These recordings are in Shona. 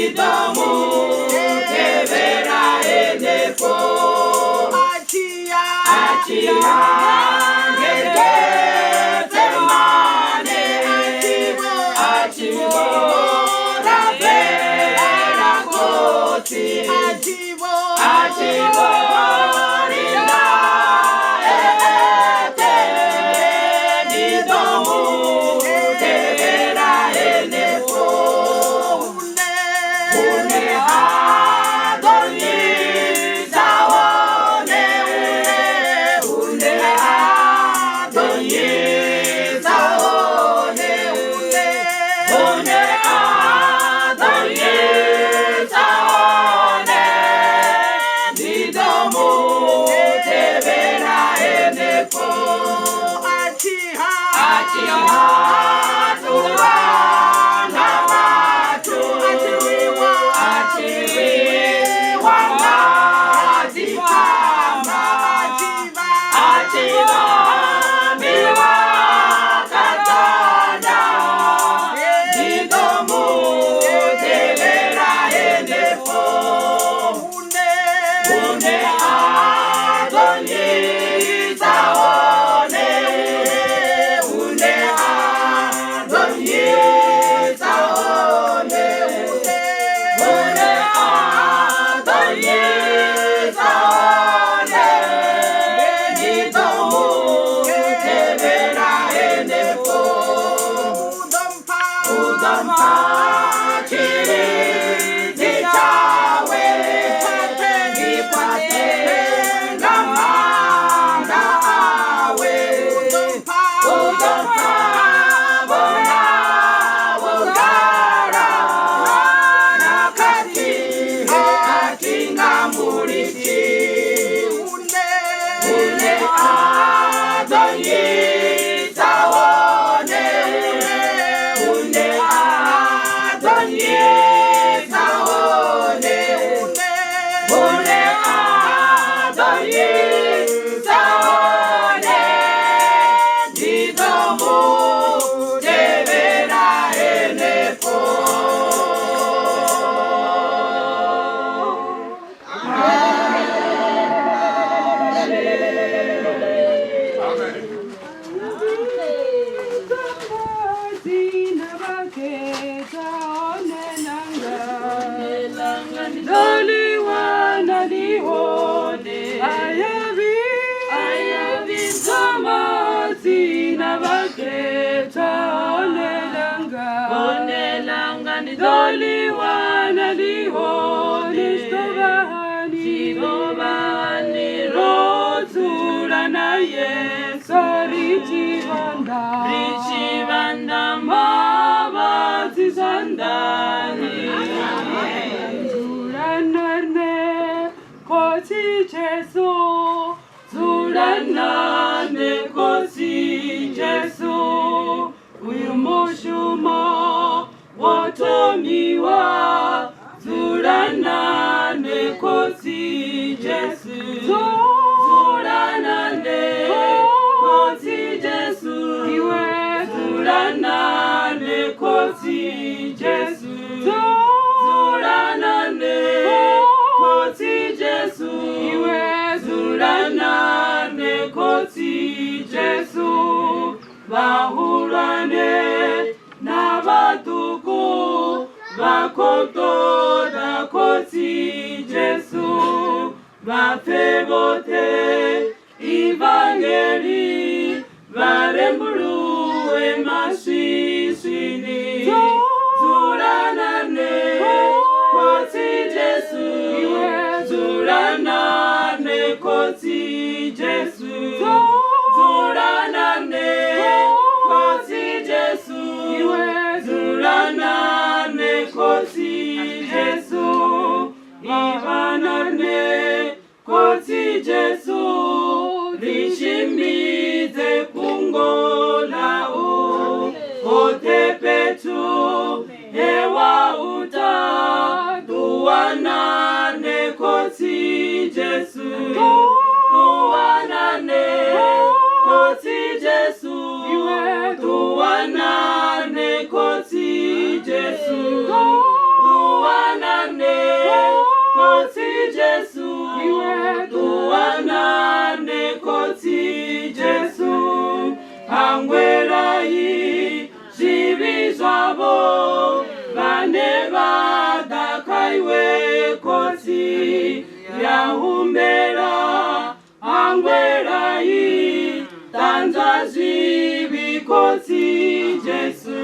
Nidomu tebera enepo Achia ngeke temane Achivo rabera koti Achivo rinda ete Nidomu tebera enepo Une adoni zaone Une adoni zaone Une adoni zaone Nidomu tebera enepo Achia tuwana watu Achiriwa mazifama Achiva miwa katana Nidomu tebera enepo Une adoni zaone Une adoni zaone Une adoni zaone Nidomu tebera enepo Udampa chiri zichawe Ipate ngamanda awe Udampa bona wogara Nakati hatinga murichi Une adoni zaone Une adoni zaone Une adoni zaone Nidomu tebera enepo Richivanda mabati sandani Zuranarne koti Jesu Zuranarne koti Jesu Uyumushuma watomiwa Zuranarne koti Jesu Zuranarne koti Jesu Zuranarne koti Jesu Zuranarne koti Jesu Zuranarne koti Jesu Bahurane nabatuku bakotoda koti Jesu Bafebote Evangeli Varembuluwe mashisini Zuranarne koti Jesu Zuranarne koti Jesu Zuranarne koti Jesu Zuranarne koti Jesu Ivanarne koti Jesu Rishimize kungola otepetu ewa uta tuwanane koti Jesu tuwanane koti Jesu tuwanane koti Jesu tuwanane ikotsi yahumbera angwerayi tanzazvi vikotsi Jesu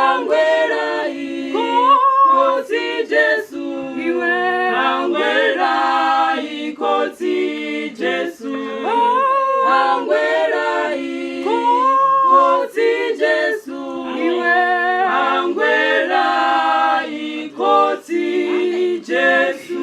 angwerayi kotsi Jesu angwerayi kotsi Jesu angwerayi kotsi Jesu angwerayi kotsi Jesu.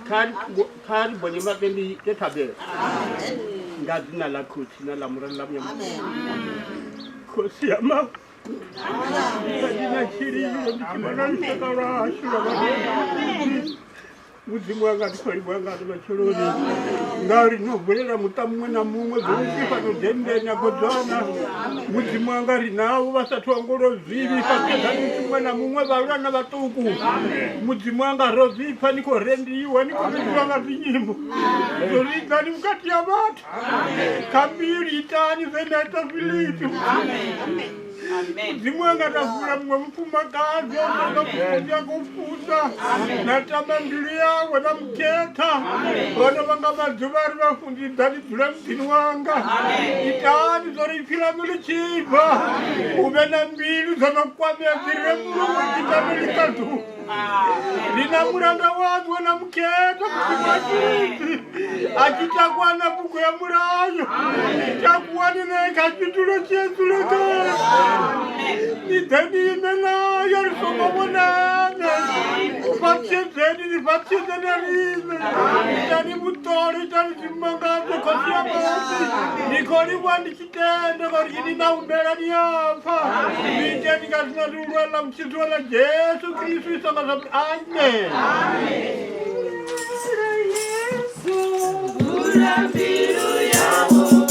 Kari bonye mapendi ketabe. Ngazina la kutina la murala mnyama. Kosi ama. Ngazina shiri ndikimana nishakara shura. Muzimu wanga tikori wanga machorori. Ngari no bwera mutamwe na mumwe zvifa no dende na godzana. Muzimu wanga rinawo vasatongoro zvivi pakazani tumwe na mumwe varana vatuku. Muzimu wanga rozipa niko rendiwa niko wanga zinyimbo. Zorika ni mkati ya watu. Kabiri tani zenaita Filipi. Zimwanga tafula mfuma kazi wakakuja kufuta na tamandilia wana mketa wana wanga mazuvari wafundi dhani zula mtini wanga itani zori filamili chipa ubena mbilu zama kwame zire mlumu kitamili katu Lina muranga wazi wana mketa mkimajiti Achitakwa na buku ya murayo Itakuwa nina ikachitulo chesuleka Niteni imena yarisoma mwanane Ufatse zeni nifatse zeni arize Itani mutori itani simangate kosi ya masi Nikoni wandi kitende kori na umbera ni hapa Niteni kasina duruela mchituela Yesu Kristu isanga sabi Amen Urabiru yawo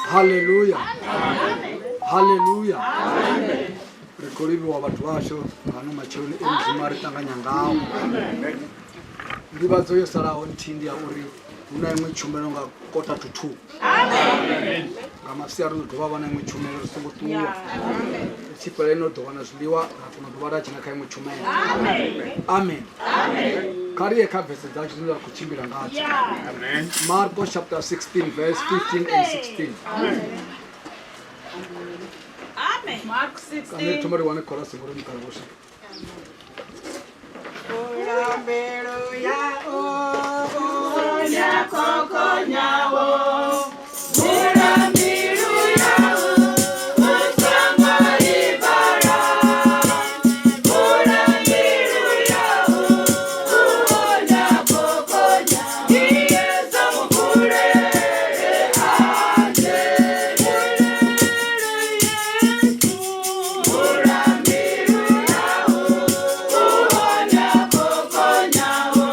Hallelujah. Hallelujah. Rekoribi wa watu washo hanu machoni emzimari tanganya ngao. Ndibazo yo sara ontindi ya uri una imwe chumelo nga kota tutu. Amen. Kama siaru ndo bana imwe chumelo sobutuwa. Sipeleno ndo bana zuliwa kuna ndo bana china kai imwe chumelo. Amen. Amen. Amen. Kariye ka verse da chino kuchimbira ngacho. Amen. Marko chapter 16 verse 15 and 16. Amen. Amen. Mark 16. Kame tumari wane kora singoro mkarabosha. Ora bero ya o ya koko nyawo. Ora miru ya o usanga ibara. Ora miru ya o ya koko nyawo. Yesu mukure ate. Ora miru ya o ya koko nyawo.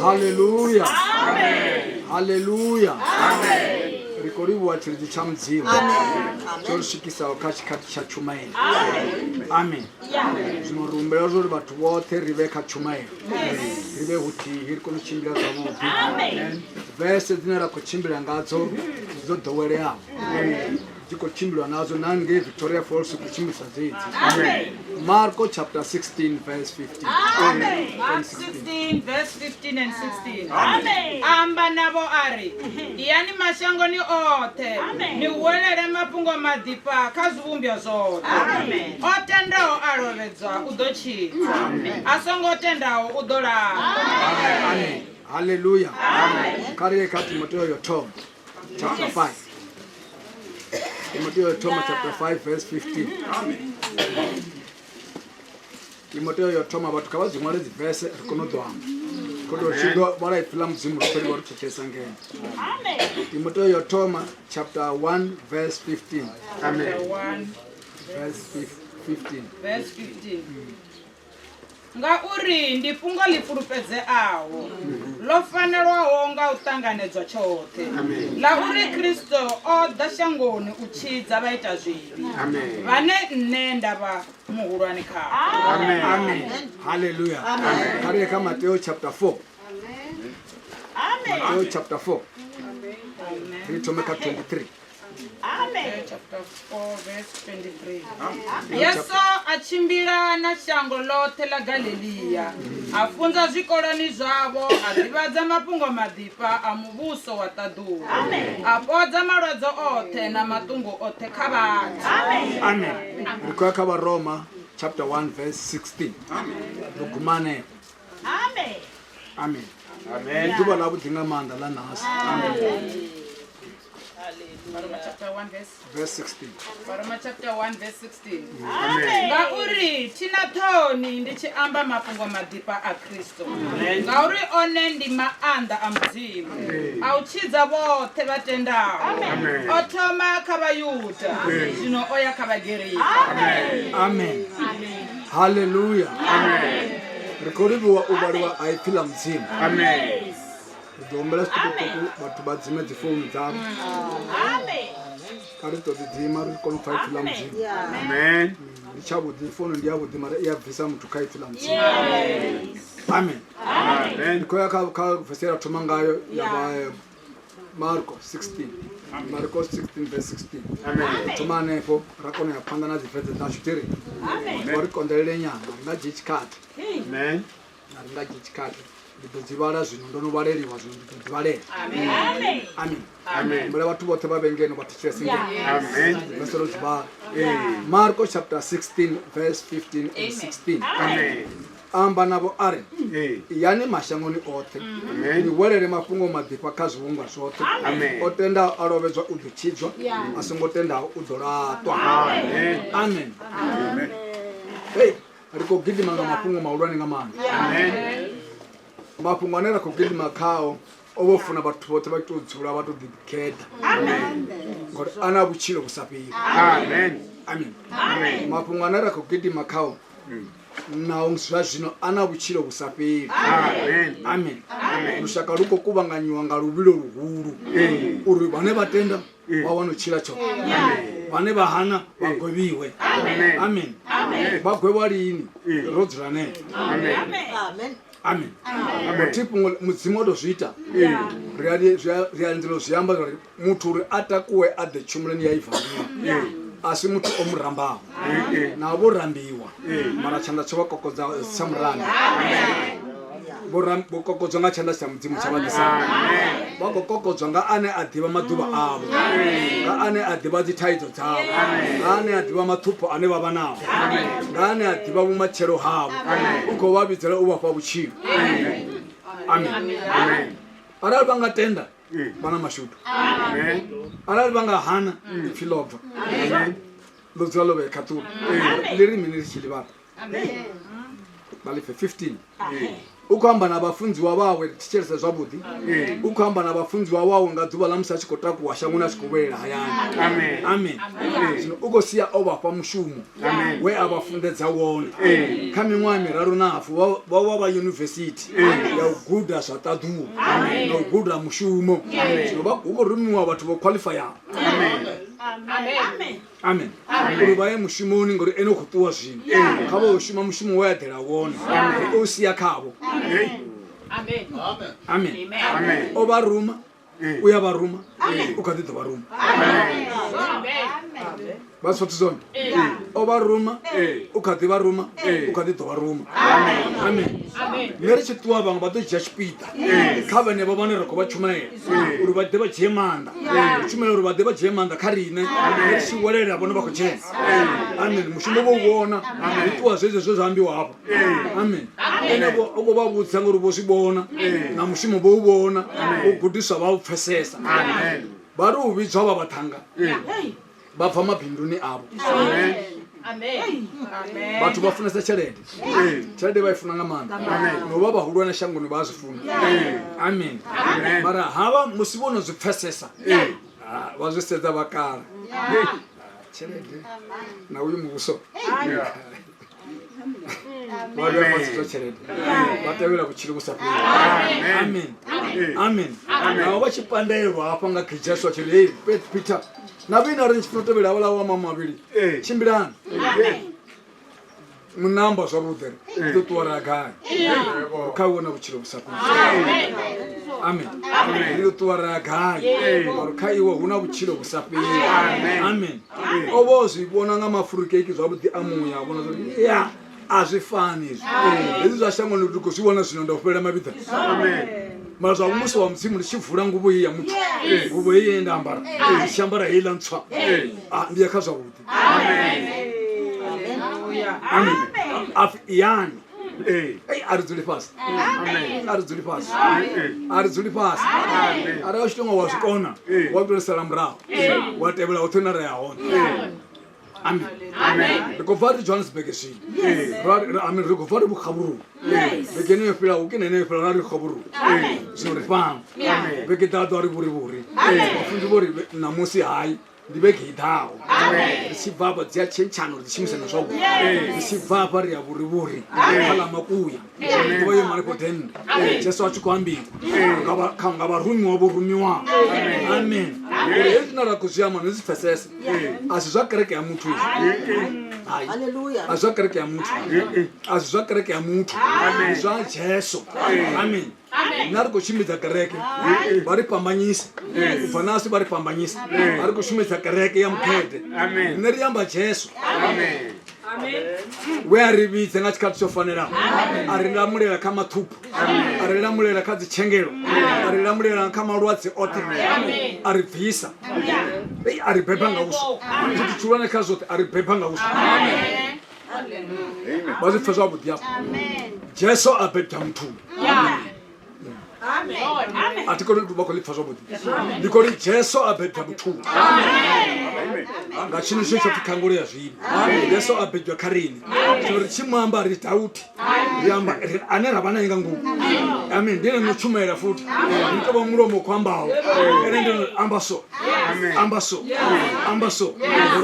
Haleluya. Haleluya. Rikoriwa chiriji cha mudzimu chorisvikisawo kachikati chachumairi. Amen. Zvinorumbira zvori vatu vose rive kachumairi, rive hutihi rikunochimbira zvavudi. Vese dzinera kuchimbira ngadzo dzodhowereyawo dzikochimbirwa nazo nange Victoria Falls kuchimbisa dzidzi. Marko chapter 16 verse 15. Acts 16 verse 15 and 16. Amba navo ari yani mashangoni ote ni uwelele mapungo madipa kazuvumbya zote. Otendawo alovedzwa udochidza, asongotendawo udolala. Amen. Hallelujah. Kariye ka Timotheo yotoma chapter 5. Timotheo yotoma chapter 5 verse 15. Timotheo yotoma vatu kavadzimware dzivhese rikonodwama kodo chido vara ifila mudzimu ruperi vari kuchesa ngeni. Timotheo yotoma chapter 1 verse 15. Amen. 1 verse 15. verse 15. Ngauri ndi fungo lifulufedze awo lofanelwaho nga utanganedzwa chote la uri Kristo oda shangoni uchidza vaita zvivi vane nne ndava muhulwane kavo. Amen. Hallelujah. Kariye ka Matthew chapter 4. Matthew chapter 4. Ritomeka 23. Chapter 4 verse 23. Yesu achimbira na shango lote la Galileya afunza zvikoloni zvavo adivadza mapungo madipa amuvuso wa taduwa apodza malwadzo ote na matungo ote kavatu. Amen. Rikuya ka Roma chapter 1 verse 16. Lugumane. Amen. Amen. Amen. Duba la budinga manda la nasi. Amen. Roma chapter 1 verse 16. Roma chapter 1 verse 16. Ngauri tina thoni ndichiamba mapungo madipa a Kristo. Ngauri one ndi maanda a mudzimu auchidza vothe vatendawo. Othoma kha vayuda zvino oya kha vagereki. Amen. Hallelujah. Amen. Rikoriwa ubariwa aipila mudzimu. Amen. Dombela stukutuku batu badzime dzifoni dzavo. Kari todzidzima rikona kufaifila mudzimu. Amen. Richavudi ifoni ndiyavudi mara iyabvisa mutu kaifila mudzimu. Amen. Amen. Rikoya kavhesera thoma ngayo yava Marko 16. Marko 16 verse 16. Amen. Thoma nepo rakona yapanda na dzifete dzashutiri. Amen. Warikondelele nyama ngajichikati. Amen. Ngajichikati. Ndidzivala zvino ndonovareriwa zvino ndidzivalela. Amen. Amen. Amen. Mbele vatu vote vavengeno vatichesenge. Amen. Vesero dzibala. Marko chapter 16 verse 15 and 16. Amen. Amba navo ari yani mashangoni ote niwelele mapungo madipa kazviungwa zvote otenda arovedzwa udochidzwa asingotenda udolatwa. Amen. Hey, rikogidima nga mapungo maulwane nga mani. Amen. Mapungo anera kugidima kao ovofuna vatu vote vachitodzura vatodhiketa. Amen. Ngoti ana vuchiro kusapira. Amen. Amen. Mapungo anera kugidima kao nawo zvazvino ana vuchiro kusapira. Amen. Amen. Rushaka ruko kuvanganyiwa nga ruvilo ruhuru uri vane vatenda vawanochira cho. Vane vahana vagoviwe. Amen. Vagweva rini rodzera ne. Amen. Amen. Tipo mudzimu odozviita rianziro zviyamba kuti mutu uri atakuwe adhe chumuleni yaivhanira asi mutu omurambawo navorambiwa mara chanda chavakokodza chamuranda vokokodzwa nga chanda cha mudzimu chavadisa vakokokodzwa nga ane adhiva madhuva avo nga ane adhiva dzithaidzo dzavo nga ane adhiva mathupo ane vava navo nga ane adhiva vumachero havo ugovavidzela uvapa vuchiro. Amen. Arali vangatenda vana mashuto, arali vangahana ipfilobva lodzula love khatula lirimi ni richili vapa valife 15 ukuhamba nabafundziwa bawe ticherese zwavhuḓi ukuhamba nabafundziwa wawe nga ḓuvha ḽa musi a tshi khou takuwa shangoni a tshi khou vhuyelela hayani amen zwino u khou sia o vhafha mushumo we a vha funḓedza wone kha miṅwaha miraru na hafu vha vha yunivesithi ya u guda zwa ṱaḓuwo na u guda mushumo zwino hu khou rumiwa vhathu vho qualifayaho amen uri vha ye mushumoni ngori ene u khou ṱuwa zwino kha vha u shuma mushumo we a ḓela wone o sia khavho amen o vha ruma u ya vha ruma u kha ḓi ḓo vha ruma vha zwithu zwone o vha ruma u kha ḓi vha ruma u kha ḓi ḓo vha ruma amen nṋe ri tshi ṱuwa vhaṅwe vha ḓo dzhia tshipiḓa kha vhenevho vhane ra khou vha tshumela uri vha ḓe vha dzhie maanḓa tshumela uri vha ḓe vha dzhie maanḓa kha riṋe ri tshi welela vhone vha khou dzhena amen mushumo vho u vhona ri ṱuwa zwezwo zwe zwa ambiwa hafho amen ene o khou vha vhudza ngori vho zwi vhona na mushumo vho u vhona u gudiswa vha u pfhesesa vha ri u vhidzwa vha vhathanga vha bva mabinduni avho vhathu vha funesa tshelede tshelede vha i funa nga maanḓa no vha vhahulwane shangoni vha a zwi funa amen mara havha musi vho no zwi pfhesesa vha zwi sedza vha kala tshelede na uyu muvhuso vha tshelede vha tevhela vhutshilo vhu sa fheli amen amen navho vha tshi pandelwa hafha nga khijesu tshelede Peter na vhina ri tshi funa tevhela havhala wa mama mavhili tshimbilani munamba zwavhuḓi ri ṱuwa ra gai kha vhona vhutshilo vhu sa fheli amen ri ṱuwa ra gai uri kha iwe hu na vhutshilo vhu sa fheli amen o vho zwi vhona nga mafurikeiki zwavhuḓi a muya vhona zwa ya a zwi fani hezwi zwa shangoni ri khou zwi vhona zwino nda u fhelela mavhiḓa mara zwa musi wa mudzimu ndi tshi vula nguvho iyi ya muthu nguvho iyi ye nda ambara ndi tshi ambara heiḽa ntswa ndi ya kha zwavhuḓi amen yani a ri dzuli fhasi a ri dzuli fhasi a ri dzuli fhasi arali u tshi tonga wa zwi kona wa vhutolisela murahu wa tevhela hoṱhe na re ya hone amen ri khou bva ri Johannesburg zwino amen ri khou bva ri vhukhavhuruni vhege ine yo fhelaho ke nene yo fhela ri khavhuruni zwino ri fhano vhege ḓaḓo ri vhuri vhafunzi vho ri namusi hayi ndi vhege i ḓaho ri tshi bva hafha dzi a tshentshana uri ri shumisana zwavhuḓi ri tshi bva hafha ri ya vhurivhuri kha ḽa makuya ḓuvha yo malipotende jesu a tshi khou ambiwa nga vharumiwa vho rumiwaho amen uri hezwi na ra khou zwi amba ni zwi pfhesese a si zwa kereke ya muthu a zwa kereke ya muthu a si zwa kereke ya muthu ndi zwa jesu amen na ri khou shumidza kereke vha ri fhambanyisa u bva nasi vha ri fhambanyisa a ri khou shumidza kereke ya mukhete rine ri amba jesu we a ri vhidze nga tshikhathi tsho fanelaho a ri lamulela kha mathuphu a ri lamulela kha dzitshengelo a ri lamulela kha malwadze oṱhe a ri bvisa a ri beba nga uso zwithu tshihulwane kha zwoṱhe a ri beba nga uso vha zwi pfha zwavhuḓi hafho jesu a bebya muthu a ti koni vha khou ḽi pfha zwavhuḓi ndi khou ri jesu a bebya muthu nga tshino tsho pfi khangolo ya zwino jesu a bebya kha riṋe zwino ri tshi mu amba ri Dauti ri amba ane ra vha naye nga ngomu amen ndi ene no tshumela futhi ndi tou vha mulomo khou ambaho ene ndi amba so amba so amba so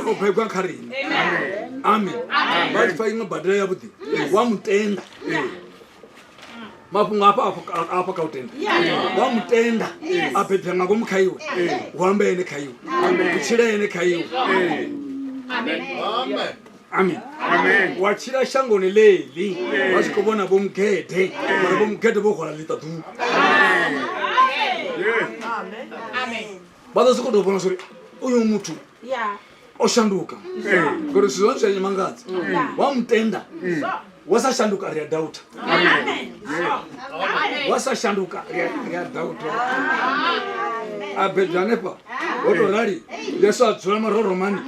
o bebwa kha riṋe amen vha tshi pfa iṅwe badela yavhuḓi wa mutenda mafhungo afha kha u tenda wa mutenda a bebya nga ngomu kha iwe hu amba ene kha iwe u tshila ene kha iwe amen wa tshila shangoni ḽeḽi vha tshi khou vhona vho mugede mara vho mugede vho hwala ḽiṱaḓuwa vha ḓo sokou tou vhona zwa uri uyu muthu o shanduka ngori zwithu zwone zwi a nyamangadza wa mutenda wa sa shanduka ri a dauta wa sa shanduka ri a dauta a bebya hanefha wo tou rali jesu a dzula maroromani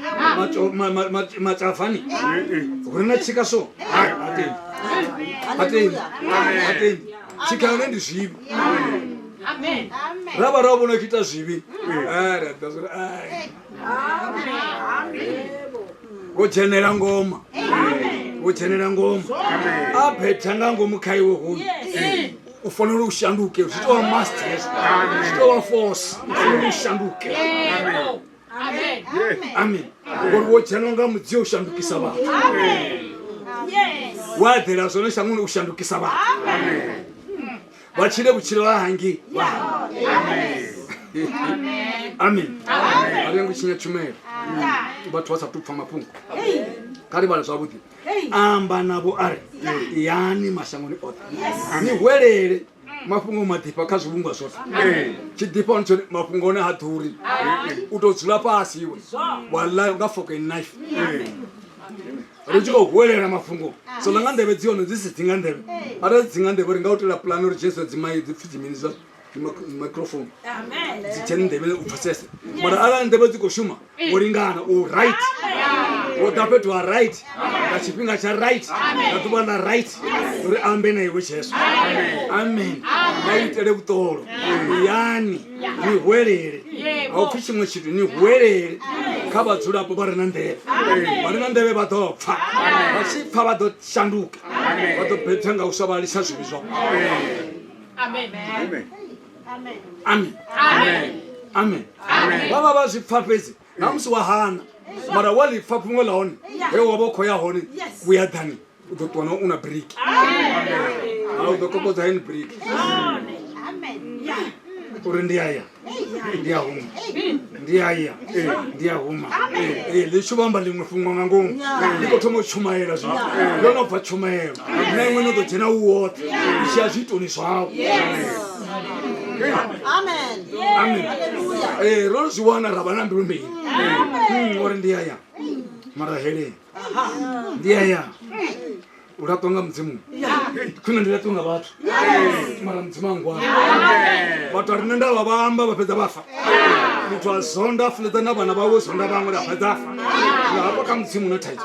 matsafani hu ri na tshika so atendi tshika yone ndi zwivhi ra vha ra vhona khita zwivhi ri a ḓa zwa wo dzhenela ngoma wo dzhenela ngoma a bebya nga ngomu kha iwe huyu ufanele ushanduke usitwa master usitwa force ufanele ushanduke amen ngori wochanonga mudziyo ushandukisa ba wadhera zone shanguni ushandukisa ba bachire buchire bahangi amen arengu chinya chumero bathu wasatupfa mapungu kari bala zvabuti amba nabo ari yani mashangoni otha ani hwelele mapungo madipa kazvubungwa zvose chidipa nicho mapungo ne hadhuri utodzula pasi iwe wallahi ungafoka knife ruchiko hwelele mafungo so langa ndebe dziona dzisidzinga ndebe ara dzinga ndebe ringautela plan uri Jesu dzimai 50 minutes microphone amen dzicheni ndebe uprocess mara ala ndebe dzikoshuma uringana u right odape to right ngachipinga cha right ngatubana right uri ambe na iwe Jesu amen maitele kutoro yani ni hwelele aufishi mwechitu ni hwelele kaba dzula po bari na ndebe batopfa bachipfa batoshanduka batopetanga usabalisha zvibizwa amen amen amen amen amen baba bazipfa pezi namsi wahana mara wali fapungwa laoni hewa waboko ya honi kuyadhani udotwana una break amen udokoko za hen break amen uri ndiyaya ndiyahuma lishubamba limwe fungwa ngangomu liko tomo chumayela zwa lona bva chumayela na imwe nodo jena uwote ishiya zvitoni zvawo amen amen hallelujah rolo zviwana rabana mbirumbi uri ndiyaya mara hele ndiyaya uratonga mdzimu kuna ndiratonga vatu mara mdzimu angwana vatu arinenda vavamba vapedza vafa muthu azonda fuleta na vana vavo zonda vamwe vapedza afa apa kamdzimu notaita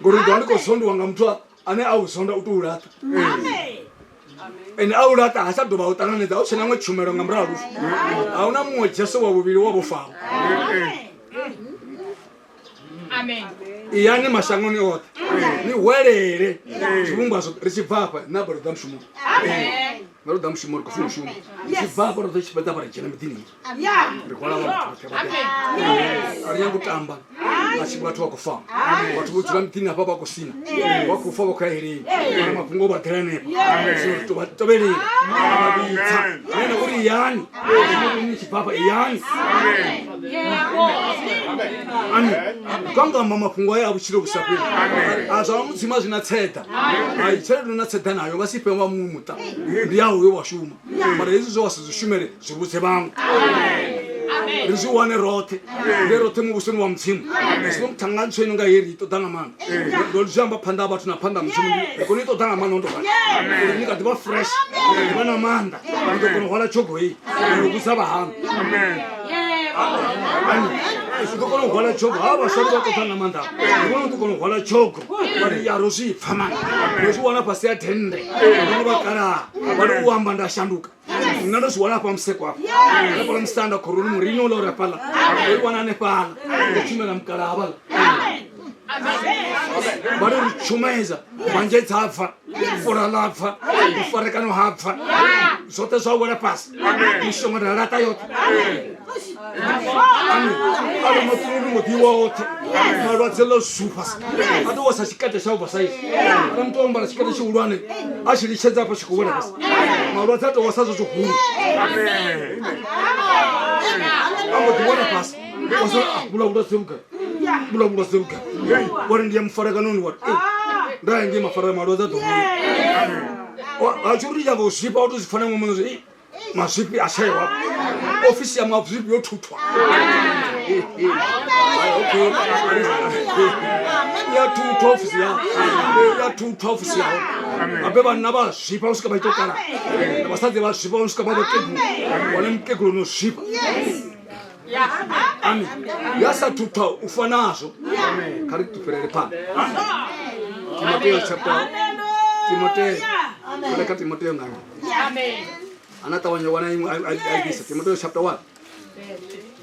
ngori ndo andiko wanga muthu ane auzonda utourata ene aurata hasadova utananedza auchena mwe chumero ngamura rufu hauna mumwe Jesu wavuviri wavofawo amen iyani mashangoni othe ni hwelele zvivungwa richibva apa nabarodha mushumo amen barodha mushumo rikufuna mushumo richibva apa roto chipeta parachena midini rikwala vanhu ariya kutamba achibatu wakufa watu vudzira midini apa pakusina wakufa wakaherei ana mapungo batheranepo toberera ababitsa nena kuri iyani ni chipapa iyani amen kangamba mapungo aya abuchiro kusapira azva mudzima zvinatseta aicheredo natseta nayo ngasipe mumuta ndiyawo washuma mara izvi zvawasizvishumere zvibutse vamwe rizviwane rote nderote muvusoni wa mudzimu esinomutanga ntsweni nga heri itotanga mano ndolizvamba phanda vatu naphanda mudzimu ikoni itotanga mano ndovana nika diva fresh diva namanda ndokona hwala chogo iyi nokusa vahambi ndokona hwala chogo havasari vatotanga manda ndokona ndokona hwala chogo vari yaro zvipfa mani ndozviwana pasi ya dhende ndokuvakara vari kuwamba ndashanduka ndinandozviwana pamuseko apa apala musanda koroni murino laura pala wana nepala ndochumela mukara avala vari richumaiza manje dzabva fura labva kufarekano habva zvote zvawela pasi mishongo ndarata yote alo matununu modiwa ote malwadzelo zupasi atowosa chikate chaubva saizvi ana mutombara chikate chiulwane achirichedza pa chikuwela pasi malwadzi atowosa zvochihuru amodiwana pasi bulabula sebuka wari ndiye mufarekanoni wati ndainge mafaraka malwadzi atomuri achirija vozvipa utozvifana mumuno mazvipi ashaiwa ofisi ya mazvipi yotutwa yatutwa ofisi yao ape vanhu navazvipa usvika vaitokara navasadzi vazvipa usvika vaitokegulu wane mukegulu unozvipa amen yasatutwa ufa nazvo kari tuperere pano Timoteo chapter Timoteo ngani anata wanya wana aibisa Timoteo chapter 1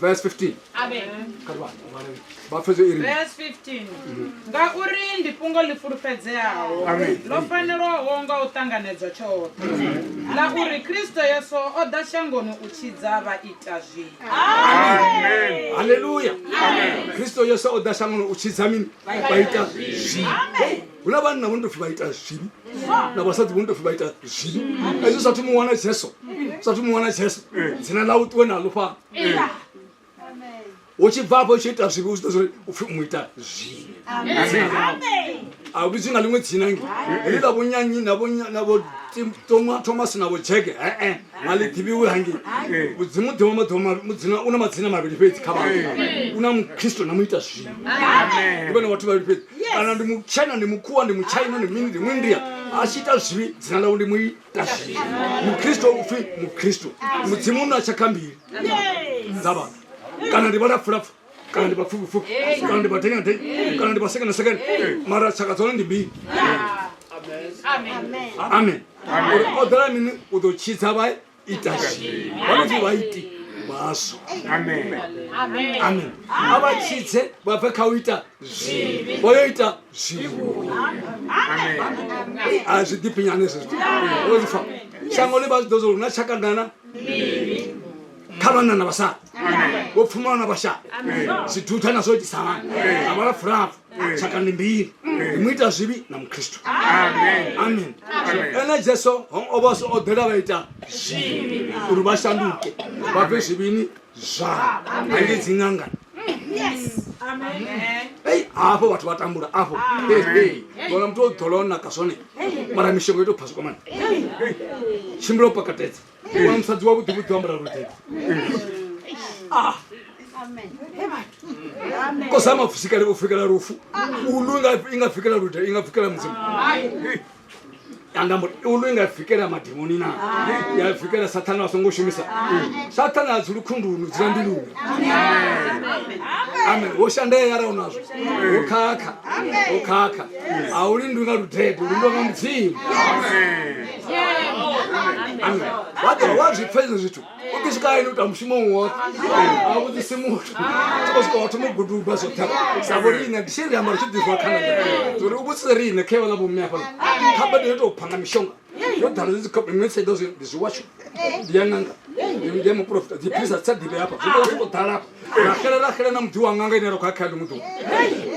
verse 15. Amen. Verse 15. Ngauri ndi fhungo ḽi fulufhedzeaho ḽo fanelwaho nga u ṱanganedzwa tshoṱhe ḽa uri Kristo Yesu o ḓa shangoni u tshidza vhaita zwivhi. Amen. Hallelujah. Amen. Kristo Yesu o ḓa shangoni u tshidza mini vhaita zwivhi. Huna vanhu vho ndofi vhaita zwivhi na vhasadzi vho ndofi vhaita zwivhi. Ezwo sathu mu wana Jesu. Sathu mu wana Jesu. Dzina ḽa u ṱuwe nalo fa. Uchi baba uchiita zwivhi u zwi upfi muita zwivhi. Amen. Awubizi nga limwe dzina ngi. Elila bonyanyi na bo Thomas na bo Jeke. Ngale dibiwe hangi. Udzimu doma mudzina una madzina mavili fhedzi kha vhathu. Una mukristo na muita zwivhi. Amen. Ndibona vhathu vhavili fhedzi. Kana ndi muchina ndi mukhuwa ndi muchina ndi mini ndi mwindia. Ashita zwivhi dzina ḽawe ndi muita zwivhi. Mukristo upfi mukristo. Mudzimu una chakambiri. Zaba. Kana ndi vana fulafu kana ndi bafufu kana ndi batenya kana ndi baseka second mara chaka dzone ndi mbili. Amen. Amen. Odala mini udochitsa vai itashi vanoti vaiti vaso. Amen. Amen. Amen. Avachitse vabve kauita zvivi voyoita zvivi. Amen. Azvidipinyane izvozvo ozifa shango levazidozo runa chakandana khavanana vasati vopfumana vasha zidhutha nazo tisavana avana furafu chaka ndi mbiri muita zvivi na mukristu. Amen. Ene Jesu ovaso odhela vaita zvivi uri vashanduke vabve zvivini zvavo hange dzin'angana. Hey, hapo watu watambura hapo. Hey. Bona mtu odolona kasone. Mara mishongo yetu pasuka mani. Shimbiro pakatetse. Bona msadzi wa kuti ambara rutete. Amen. Kosama fusikale ufikela rufu. Ulunga ingafikela rutete, ingafikela mzimu. Andambo ulunga fikela madimoni na. Ya fikela satana wasongoshumisa. Satana azulukhundunu zilandilu. Amen. Woshande yara unazo. Ukaka. Awulindunga rutete, ulindunga mzimu. Amen. Wazi pfezo zitu. Ukisika ino tamushimo wote. Awuzi simutu. Tikosko watumu gudu baso tapa. Saborina dishiri amara chidizwa kanada. Turi ubusirina kewa na bumefa. Kabadi yeto upanga mishonga. Yodala zizi kapu mwese dozi diziwashu. Diyananga. Diyemu profita. Dipisa tsadi hapa. Zido dala hapa. Rakela na mtu wanganga inero kakali mtu.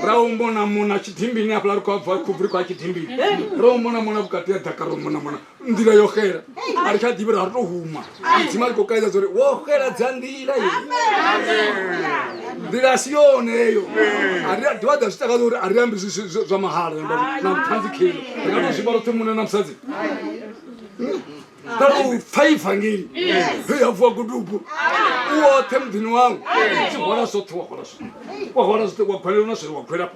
Rao mbona mona chitimbi ni hapa laruko kubri kwa chitimbi. Rao mbona bukatia dakaro mbona. Ndira yokhera. Arika dibira hato huma. Itimali kokaiza zori. Wokhera dzandira yo. Ndira sione yo. Aria diwada zitaka zori ariambi za mahala. Na mtanzi kilo. Ngalo zibaro temuna na msazi. Taro faifa ngiri. Heya vua gudupu. Uwa temdini wangu. Wala sotu wala sotu. Wala sotu wakwele unasiri wakwela.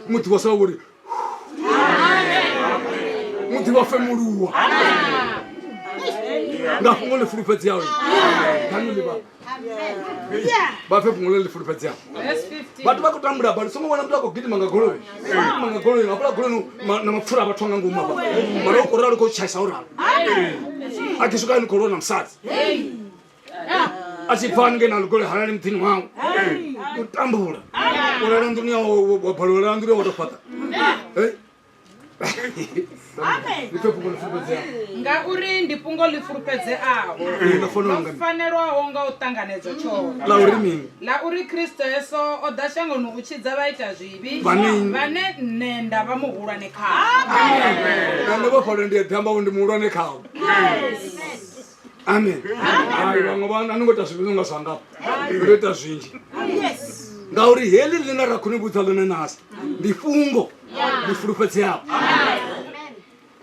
Muti wasa wuri. Muti wafemuruwa. Ngafungole fulupeti yawe. Kanu liba. Bafe fungole fulupeti yawe. Batu bako tambura bali somo wana mtako gidi mangagolo. Mangagolo ngapula golo na mafura abatwanga nguma ba. Mara ukoralo ko chaisa ora. Akisuka ni corona msati. Asipange na lugole halali mtini wangu. Utambura. Ora ndunia wa balola ndunia watapata. Amen. Ngauri ndi fhungo ḽi fulufhedzeaho ḽo fanelwaho nga u ṱanganedzwa tshoṱhe ḽa uri Kristo Yesu o ḓa shangoni u tshidza vhaita zwivhi vhane nṋe nda vha muhulwane khavho. Kana vha fole ndi thamba ndi muhulwane khavho. Amen. Ai vhaṅwe vhana ani ngo ta zwivhi nga zwanga. Ndo ta zwinji. Ngauri heli ḽine ra khoni vhudza ḽone nasi ndi fhungo ḽi fulufhedzeaho.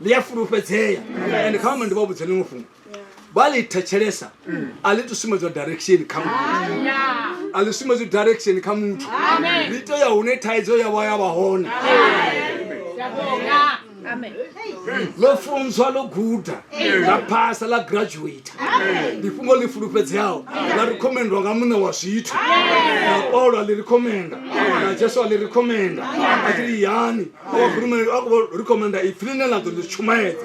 Liya fulufhedzea and kama ndivha vhudzeni mufungo bali thetshelesa ali tusumedzwa direction kha muthu ali sumedzwa direction kha muthu lito ya hune thaidzo ya vha hone. Amen. Lo funzwa lo guda la pasa la graduate ndifungo li fulufhedzeaho la recommendwa nga mune wa zwithu na Paulo ali recommenda na Jesu ali recommenda atili yani o recommenda ifline la ndo chumete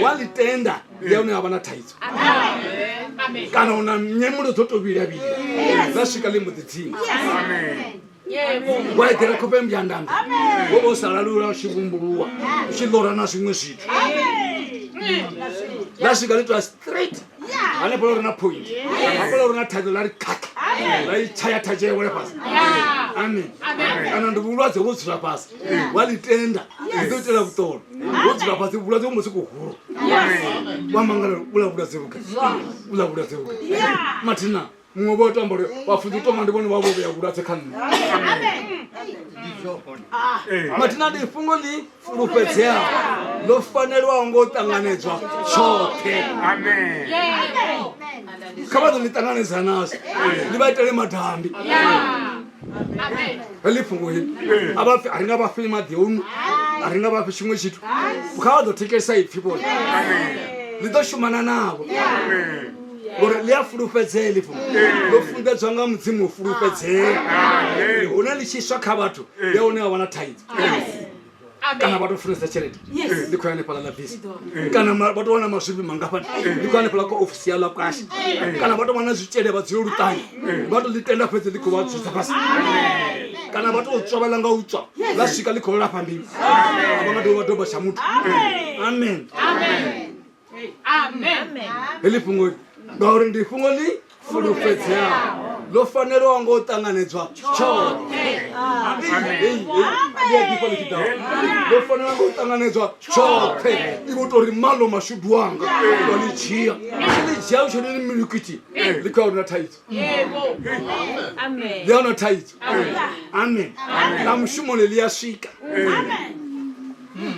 wali tenda ya une abana thaidzo. Amen. Kana una nyemulo toto bila bila vasvika limudzi waigera kope mbyandanda wovosalalura uchivumbuluwa uchilora na zvimwe zvithu lasvika litwa straight ane polo rina point apolo rina tadzo lari kaka laichaya tacho yewole pasi amen kana ndivulwadze wodzula pasi walitenda ndotela kutolo wodzula pasi vulwadze womosi kuhuru wamangala ulavulwadze vuka matina mumwe votambore vafunzi utoma ndivoni vavoveya vulwadze kanini matina ndifungo lifulufedzea lofanelwa ngotanganedzwa chote kavazo litanganedza nazo livaitele madhambi elifungo hili haringa vafi madheunu haringa vafi chimwe chitu ukavazotekesa ipfi bona litoshumana navo gore liyafulufedzea lifungo lofundedzwa nga mudzimu ufulufedzea una lichiswa kha vathu leonewa vana thaidzo kana vatofunesa chelete ndikoyane pala la visa kana vatowana mazvipi mangapani ndikoyane pala ko ofisi yalo kwasha kana vatovana zvichele vadziyo lutanya vatolitenda fedze likovadzvisa pasi kana vatotsva valanga utsva lasvika likolora pambiri avangadiwo vadhobha chamutu amen elifungo ngauri ndifungo lifulufedzea lofanelwa ngotanganedzwa chote lofanelwa ngotanganedzwa chote ivotori malo mashudu wanga walichia lichia uchonini milikiti likaona taidzo liona taidzo amen na mshumone liyasvika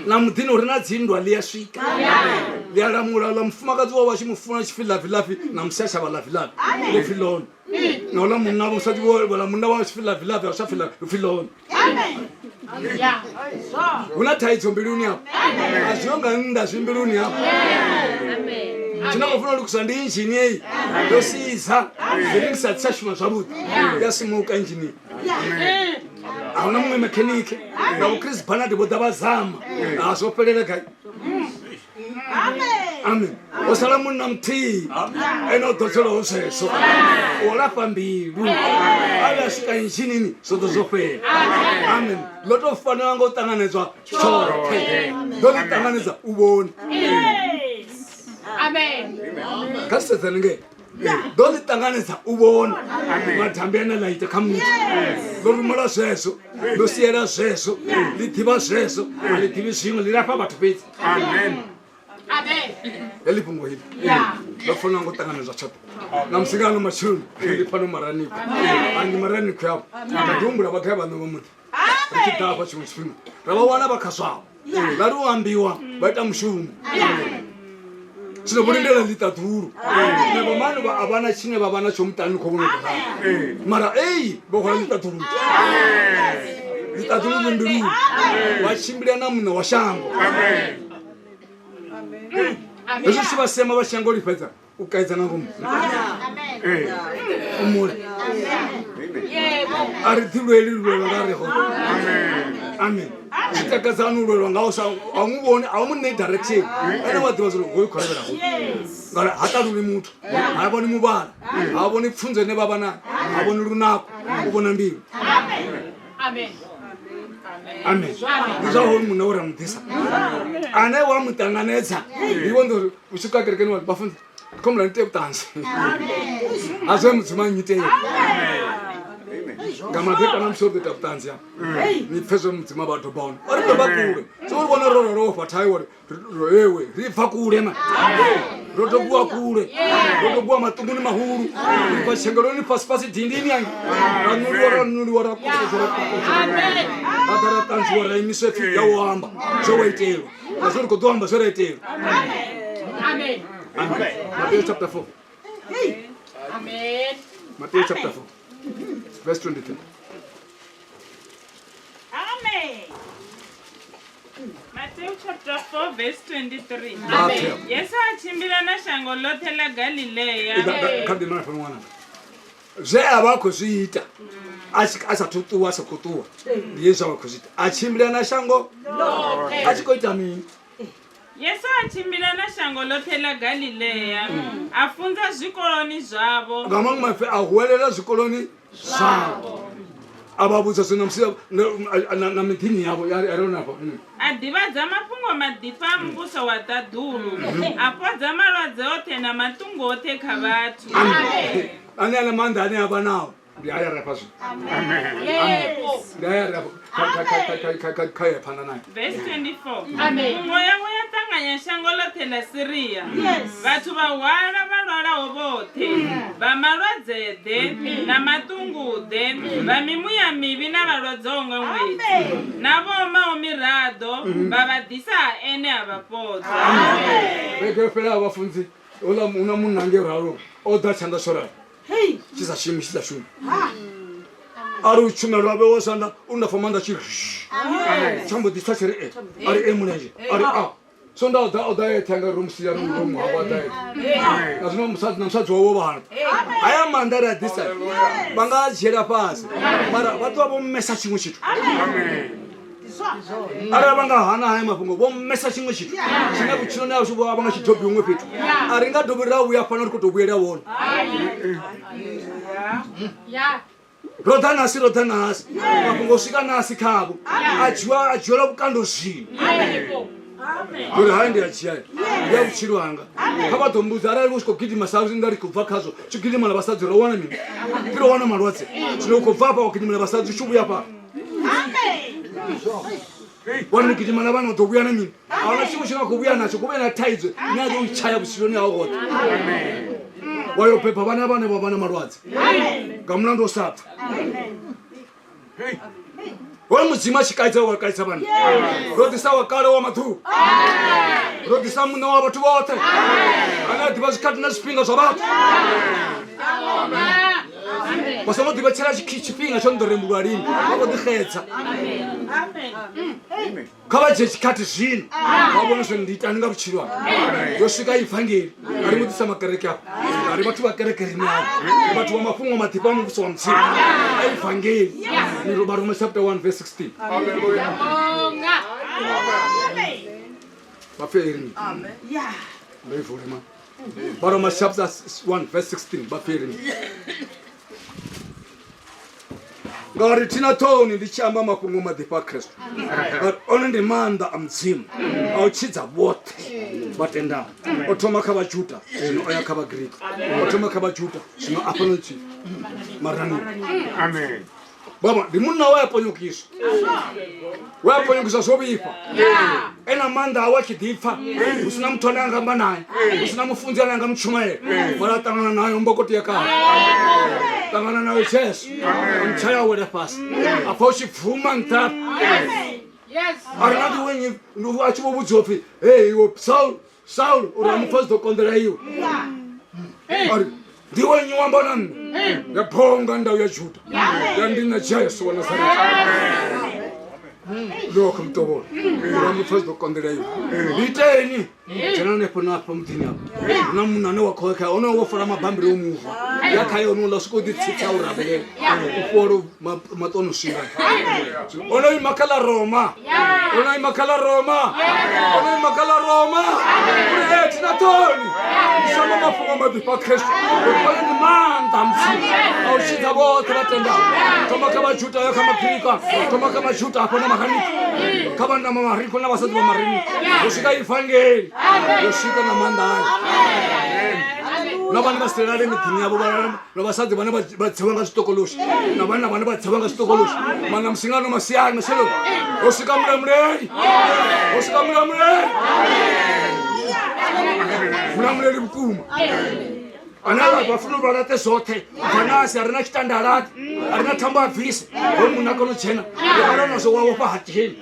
na mudhino rina dzindwa liyasvika liyalamula la mfumakadzi wavo vachimufuna chifilavhilavhi na musasha valavilavhi lefiloni nola munna musati vala munna wavo chifilavhilavhi vasafiloni una taidzo mbiluni apo azvionga nda zvimbiluni apo chinangofuna lukusa ndi injini yeyi yosiisa zviringisatishashuma zvavudi yasimuka injini hauna mumwe mekanike na uChris Barnard vodavazama azvoperereka amen osala munna mtii enododzerawo zveso olapa mbilu avasvika inchinini zoto zopera amen lotofanira ngotanganedzwa chote ndolitanganedza uvoni kasitedzanenge ndolitanganedza uvona madhambi analaita kamuti lorumula zvezvo losiyera zvezvo lidhiva zvezvo alidhivi zvimwe lirapa vathu pedzi elifungo hili lofanira ngotanganedzwa chote namusikano machunu lipano maraniku andi maraniku yavo ndadumbura vakaya vanhu vomuti richidhapa chimwe chifima ravawana vakazvavo variwambiwa vaita mushumu chinokurindela litadhuru nevamanu havana chine vavana chomutani kovunoaa mara ei vokwana litadhuru litadhuru limbiru vachimbirana munhu washango ezvo chivasema vashango ripedza ukaedzana ngomu umule aridhilweli lulwelwa ngariho amen chitakadzana ulwelwa ngaosa aumuvoni aumunei direction ane wadhiva ziro goikoreveraho ngara hataruri mutu haavoni muvara haavoni pfunzo nevavana haavoni runako uvona mbiru amen ndizvaho munhu auramudhisa ane wamutanganedza ivo ndo uchikakerekeni wati bafunzi komla nite kutanzi azve mudzimai nyiteyo ngamadheka namusoro kuita kutanzi apa nipfezve mudzima vadhobaona varikubva kure souri kuona roro rovhataiwa ewe ribva kure ma rotobuwa kure rotobuwa matunguni mahuru pachengeroni pasi pasi dhindini yange ranuliwa ratanziwa raimiswe fi yawohamba zvowaiterwa azvori kotohamba zvoraiterwa Matthew chapter 4 Matthew chapter 4 verse 23 Amen. Matthew chapter 4 verse 23. Yesu achimbira na shango lote la Galileya. Zveavako zviita asatutuwa sakutuwa Yesu avakuzviita achimbira na shango achikoita mini Yesu achimbila na shango lote la Galileya afunza zvikoloni zvavo ngamanga mafe ahwelela zvikoloni zvavo ababuza sinomsiya na mitini yabo yaronapa adivadza mafungo madipa ambuso wa dadulu apodza malwadze ote na matungo ote kavatu ani ana manda ani abanawo ndiaya rapa ndiaya rapa kaya phana naye verse 24 moya yatanganya shango lote la Syria vatu vahwala valwalawo vote vamalwadzede na matungude vamimuya mivi na valwadzongo ngwedzi navoma omirado vavadisa ene avapodza vekefela abafunzi ola una munhu ange raro oda chanda shora chizashimi ari uchumela lwabe wosanda unafamanda chiri chambo disachere ari emuneje ari sonda oda yetanga rumsiya rumu hawada nazino msadzi wawo bana aya mandara disa banga jera pasi mara vatu abo mmesa chimwe chitu ari vanga hana haya mafungo vommesa chimwe chitu chine kuchino nayo shubo avanga chitobi umwe petu ari ngadobirira uya fanira kutobwera wona rodanasi mafungo svika nasi kavo ajiwala vukando zvino kuri haindi achiyai yakuchirwanga kavatombuza arari kusvikogidhima saringari kubva kazvo chigidhima navasadzi rowana mini tirowana marwadze tinokubva apa kugidhima navasadzi chiuya pa wanigidhima navanhu tokuya nemini havana chimwe chinakubuya nacho kuve nataidzwe nazo uchaya kuchiro neawote wayopepa vana vane vavana marwadze ngamunando osapfa wari mudzima chikaitsa wakaitsa vanhu rodisa wakare wamatu rodisa muna wavatu vote anadiva zvikati nezvipinga zvavatu vasangodivetsera chipinga chondorembulwa rini vakodikhetsa kavaje chikati zvino vavona zvendiita andinga kuchirwa yosvika ivhangeri ari mudisa makereke apo ari vatu vakereke rini avo ari vatu vamafungo matipa mubuso wa mtsini aivhangeri niroba rome chapter 1 verse 16 vaferini ndoivhurema baroma chapter 1 verse 16 vaferini ngari tina toni ndichamba mafungo madipa kristu one ndimanda amudzimu auchidza vote vatenda otoma kavajuda zvino oya kavagriki otoma kavajuda zvino apanoti maraniro amen baba ndimunna wayaponyukiswa wayaponyukiswa zvovipa ena manda awachidhipfa usina mutoni angamba naye usina mufunzi ananga muchumaere maratangana nayo mbokoti yakava tangana nayo jesu amchaya wera pasi apa uchibvuma ngitapa arinati wenye achivobudzopi hey iwe saul uri amupazidokondera iwe ari ndiwenye wambona mni yaphonga ndau yajuda yandina jesu wanazareti loko mtobolo uramupazidokondera iwe iteni tena neponapo mdini apo una munhu ane wakhoweka one wofora mabhambiri omuvha yakhayo unola swikoditsitsa urabele uforo matono shinga ono imakala roma uri tina toni ndishama mafungo madipa kristu oye ndimanda mtsi auchidza vote vatenda toma kavajuda yakamapirika toma kavajuda apona mahanika kavandama mariko navasadzi vamarini osvika ivhangeri yosvika namanda ayo navanhu vasirera remidhini yavo navasadzi vane vadziva nga zvitokoloshi navanhu vane vadziva nga zvitokoloshi mana musingano masiyani masheloko osvika muramureri vukuma anava vafuna varate zvote vanasi harina chitandarati harina tambo abvise omunhu akanochena akaranazvo wavo pahadheni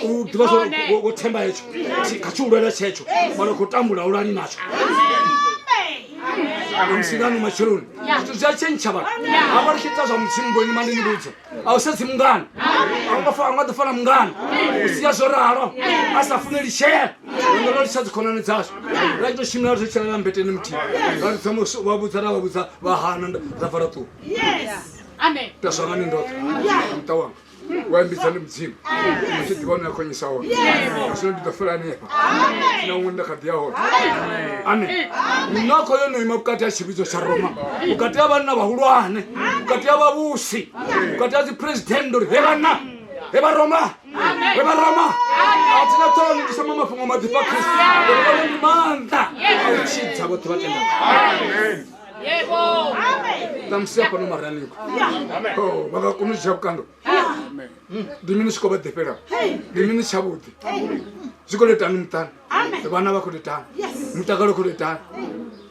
udiva wotemba hecho kachiurara checho vanokutambura urani nacho musingano machironi kuti zvachencha vanhu avari chiita zvamutsimboni mandinibudza ausedzi mungano angatofana mungano usiya zvoraro asafuniri shera ngororichadzikonani dzazvo rachitoshimira richichirara mbeteni mutini vavudza vahana zvavharatua tasvanga nendota muta wangu wambitsani mudzimu muchidhivana yakhonyesa wona asinodidofera nepa tinaunda kadhi yahona amen nako yonoima mukati ya chividzo cha Roma mukati ya vanhu vahulwane mukati ya vavusi mukati ya zipresidenti hevana hevaroma atina toni ndisama mafungo madipa Kristu ni manda auchidza voti vatenda tamsiya pano maraniko vakakunucha vukando ndimini svikovadhepera ndimini chavudi zvikoletani mutani vana vakoletani mutakalo koletani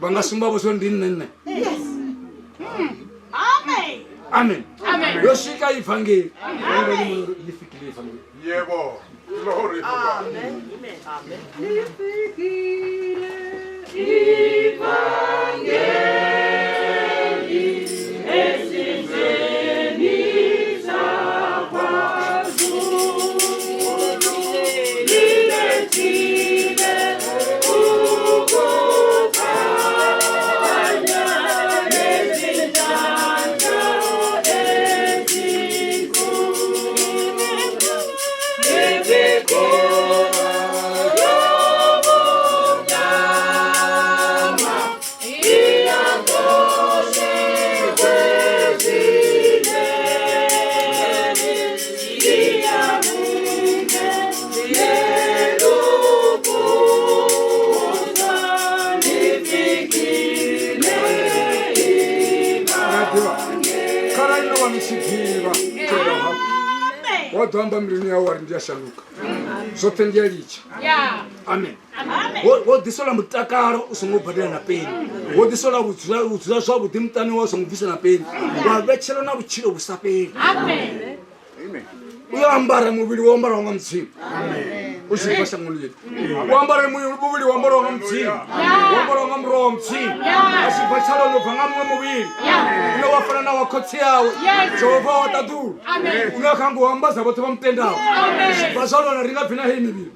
vangasumba voso ndinene amen yosvika ivhangeri lifikile ivhangeri Yebo. Glory to God. wadhamba mirini yawo wari ndiyashanuka zote ndiyalicha amen wodisola mutakalo usongobhadira na peni wodisola udzula zvavudi mutani wawo usongobvisa na peni wavechera na vuchiro vusapeni uyambara muviri wambara wanga mudzimu uchiva shamwari yedu wambara muviri wambara wanga mudzimu wambara wanga muroho mudzimu achibva chalo unobvanga mumwe muviri unowafana nawakotsi yawe jehovha wataduru unokangohambaza voti vamutendawo chibva zvalona ringabvina hei miviri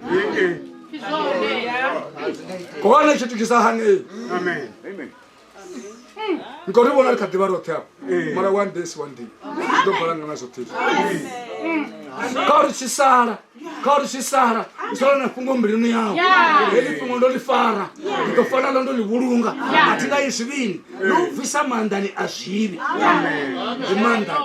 kowane chitu chisahanei nkorivona rikadhiva rote apo mara one day ndobhalangana zotiri kaurishisara usaona nafungo mbirini yawo elifungo ndolifara nditofanala ndolivulunga atingaizvivini novhisa mandani azvivi imandani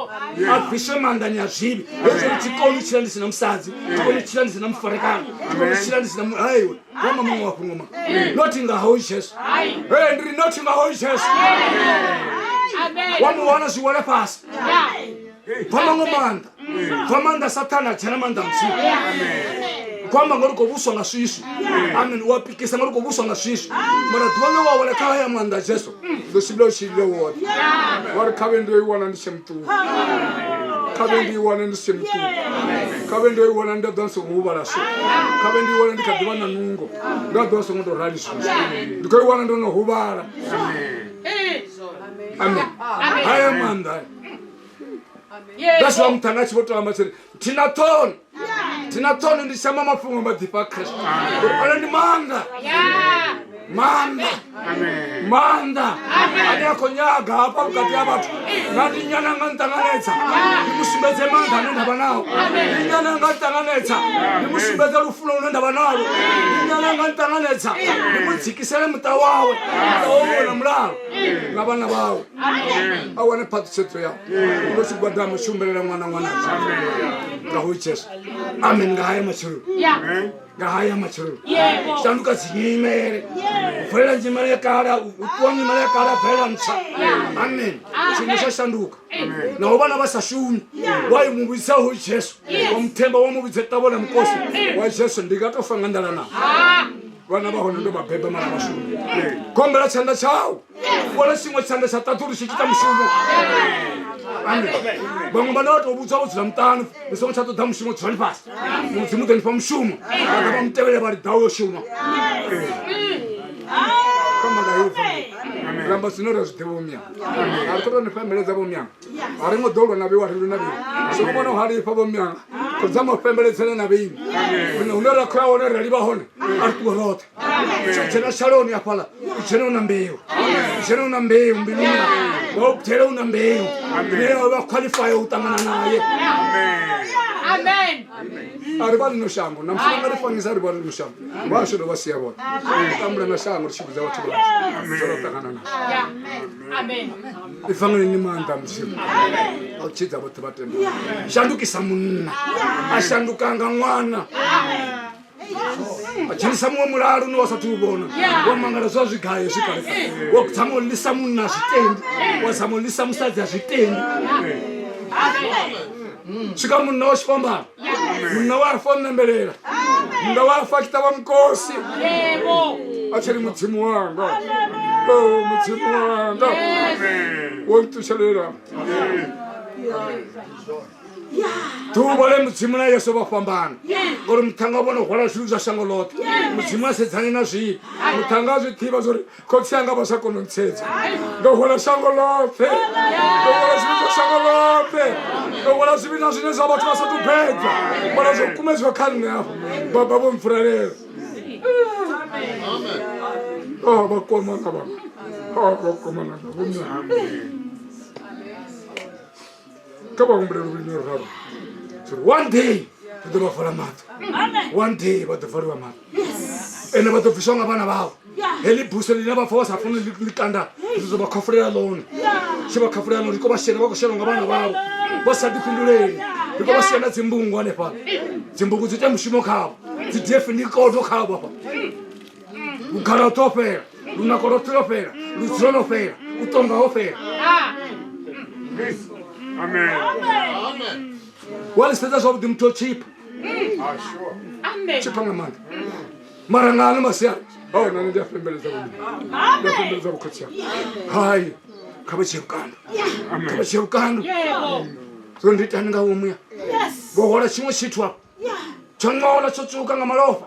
abvise mandani azvivi ezvori chikoni chira ndisina musadzi chikoni chira ndisina mufarekano chikoni chira ndisina haiwe wama mumwe wapungoma noti ngahoi jesu ndiri noti ngahoi jesu wamuwana zviware pasi pamangomanda pamanda satana achana manda mudzimu kwamba ngorikovuswa nga swiswi amen wapikisa ngorikovuswa nga swiswi mara dhuva wawona kaya mwanda jesu ndosibila uchilile wote wari kave ndoiwana ndishe mtuvu kave ndiiwana ndishe mtuvu kave ndoiwana ndadhanso nguva so kave ndiiwana ndikadhiva na nungo ndadhanso ngondorali swiswi ndikoiwana ndonohuvara amen haya mwanda ndasva mutana achivotolamacheri tina toni ndishama mafungo madhipa Kristu ana ndi manda anakonyaga apa mukati yavatu ngandinyananga ntanganetsa ndimusumbedze manda anendava nawo ndinyananga ntanganetsa ndimusumbedze lufuno unendava nalo ndinyananga ntanganetsa ndimudzikisele muta wawe mutawoona mulalo ngavana vawe awane phatsetso yawo ndochigwadha mushumbelela mwana ngaho jesu amen ngahaya machuru shanduka zinyimere ufurela njimere yakala utuwa njimere yakala phela mtsa amen chimusha shanduka na vana vasashumi waimuvisa hu jesu wamthemba wamuvise tavona mkosi wa jesu ndikatofanga ndala nao vana vahona ndo mabhebha mara vashumi kombela chanda chawo vona chimwe chanda cha taturi chichita mushumo vamwe vana vatovudza vudzira mutano misongo chatodha mushumo dzivani pasi mudzimu dzenipa mushumo vaka vamutevere vari dhau yoshuma ramba zinora zvidhevo munyanga ari kota nefamhere dzavo munyanga harimwo dhorwa navewariro naveyo sokovona haripa vo munyanga kuzama pembelezana na bini unora kwa ona raliba hone artuorota chena shaloni apala chena una mbeo mbilina bo chena una mbeo leo wa qualify utangana naye Amen. aribali no shango namfanga rifangisa aribali no shango basho do basiya bona tambula na shango rishibuza watu ba Amen. ifangile ni manda msimu auchidza bote batemba shandukisa munna ashandukanga mwana achinisa mwe mulalo no wasatubona wamangala zwa zvigayo zvikale wakutsamolisa munna zvitendi wasamolisa musadzi zvitendi Shika munna washifamba munna wafa nembelela munna wafa kitaba mkosi achali mudzimu wanga mudzimu wanga wontushalera tubole mudzimu na Yesu bafambana ngori mutanga bona hwala zvinhu zvashango lote mudzimu asedzane na zvi mutanga zvithiba zori kotsanga basakona ntsetsa ndohwala shango lote ndohwala zvinhu zvashango lote ndohwala zvina zvine zvabathu vasatupedza bona zvokumedzwa khani hapo baba bomfuralera bakomana baba bakomana baba kaba umbrelo binyo raro so one day the bafala mat one day but the faru mat ene bato fisonga bana bao heli buseli na bafa wasafuna likanda zizoba khafrela lona shiba khafrela lona ko bashena bakoshela bana bao basadipinduleni ko bashena dzimbungu ane pa dzimbungu dzite mushimo khabo dzidefini kodo khabo pa ukara topera luna korotopera lutsonopera utonga opera Amen. Wale spesa of them to cheap. Sure. Amen. Chipanga manda. Marangana masia. Oh, nani dia pembeleza wani. Dia pembeleza wakachia. Hai. Kabachekando. Kabachekando. So nditanga umya. Yes. Bohola chimwe chitwa. Changwa chochuka ngamalofa.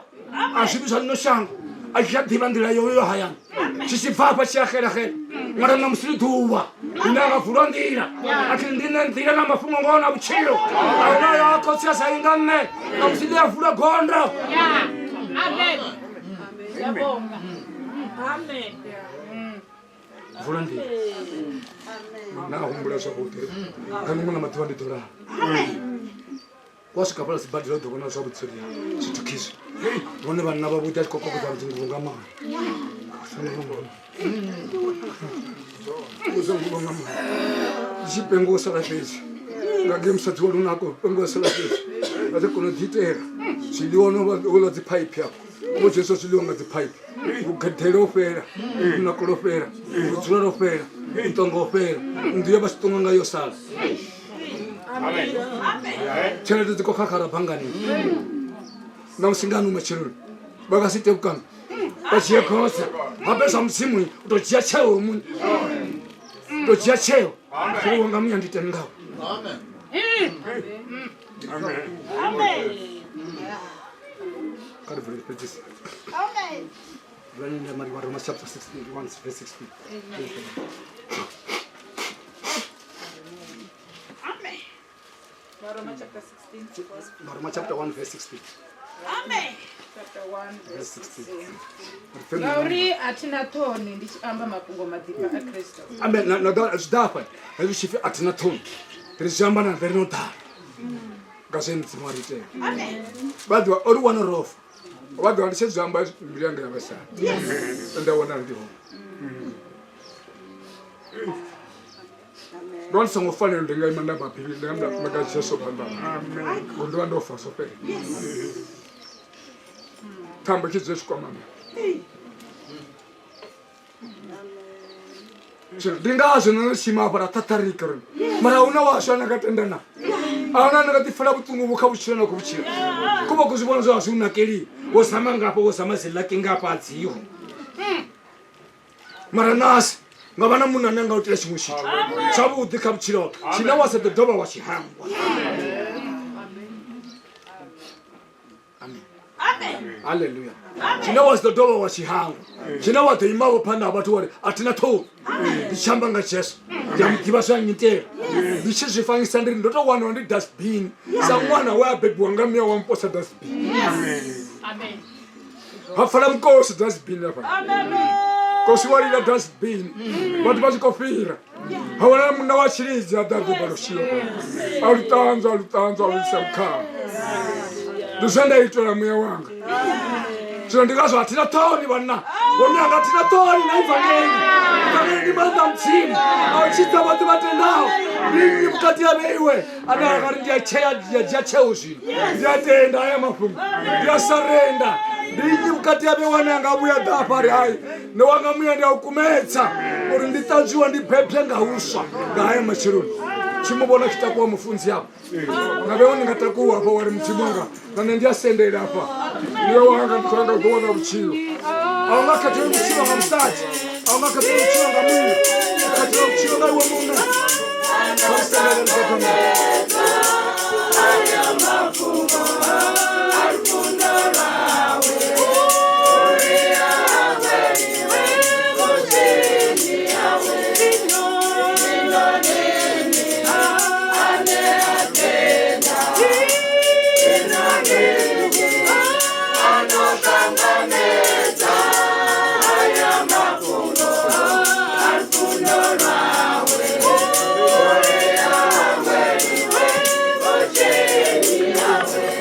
Ashibisa no shango. Ashadibandira yoyo haya. Chisipapa chiakhera khera. Mara namsituwa. Ndanga furandira. Akindina ndira na mafumo ngona buchilo. Ana yako sia saingane. Namsilia fura gonda. Amen. Yabonga. Amen. Furandira. Na humbula sabote. Kana mwana matwandi tora. Wasika pala sibadira dokona sabutseria. Situkizwe. Bone bana babuta kokoko zamzingunga ma. Uzangu mama. Jipengo sala pezi. Ngagem satwa lunako pengo sala pezi. Ate kono ditera. Siliono ola di pipe yako. Mo Jesu silionga di pipe. Ukatero fera. Unakoro fera. Utsuro fera. Utongo fera. Ndiye basitonga ngayo sala. Amen. Amen. Chele diko kakara bangani. Namusingano machiro. Bagasite ukanga. Bachia kosa. Abesa msimu utochia cheo mun. Utochia cheo. Amen. Kwa ngamia nditenga. Amen. Amen. Amen. Kada vile pejisi. Amen. Bwana ndio mari wa Roma chapter 61 verse 16. Amen. Roma chapter 16. Roma chapter 1 verse 16. Amen. Chapter 1 verse 16. 16. Gauri atina toni ndichiamba mapungo madipa a Kristo. Amen. Na da zdafa. Hezu shifi atina ton. Trizamba na verno da. Gazen tmarite. Amen. Badwa oru wana rof. Badwa ndise zamba mbilanga ya basa. Yes. Nda wana ndiho. Don't song of fun ndinga imanda bapili ndanga magacha so bamba. Amen. Gondo ando fa so pe. Yes. Tamba kizu kwa mama. Dingazo na sima para tatarika. Mara una washo na gatendana. Ana na gatifala butungu bukabuchira na kubuchira. Kuba kuzibona zazo una keli. Wosamanga hapo wosamase kinga patsi yo. Mara nas ngabana munana ngautira chimushi. Sabu udikabuchira. China wasa doba washihangwa. Amen. Amen. Hallelujah. China was the door was hang. China was the imamo panda abatu atina to. Ishamba nga Yesu. Yamtiba swa nyite. ndichi zvifanyisa ndiri ndotowana ndi dustbin samwana wabebiwa ngamia wamposa dustbin hafala mkosi dustbin apa kosi walila dustbin watu vachikofira hawana muna wachirizi adadhe panoshio alutanza alusamkama ndusenda itola mweya wanga chino ndikazo hatina toni vana wamyanga hatina toni na ivangeli manda mchini auchita watu vatendawo ndinyi mukati yaveiwe anakari ndiyachewu zvino ndiyatenda aya mafungu ndiyasarenda ndinyi mukati yave wananga avuya dhapari hai newanga muya ndiyaukumetsa uri nditanzviwa ndipepye ngauswa ngahaya machiruni chimubona chitakuwa mufunzi yavo navewo ndingatakuwa apa wari muchimanga nane ndiyasendera apa niwe wanga ndikwanga kuona ruchivo aungakatire ruchivo nga musati aungakatire ruchivo nga munhu ukatire ruchivo nga iwe munhu Yeah.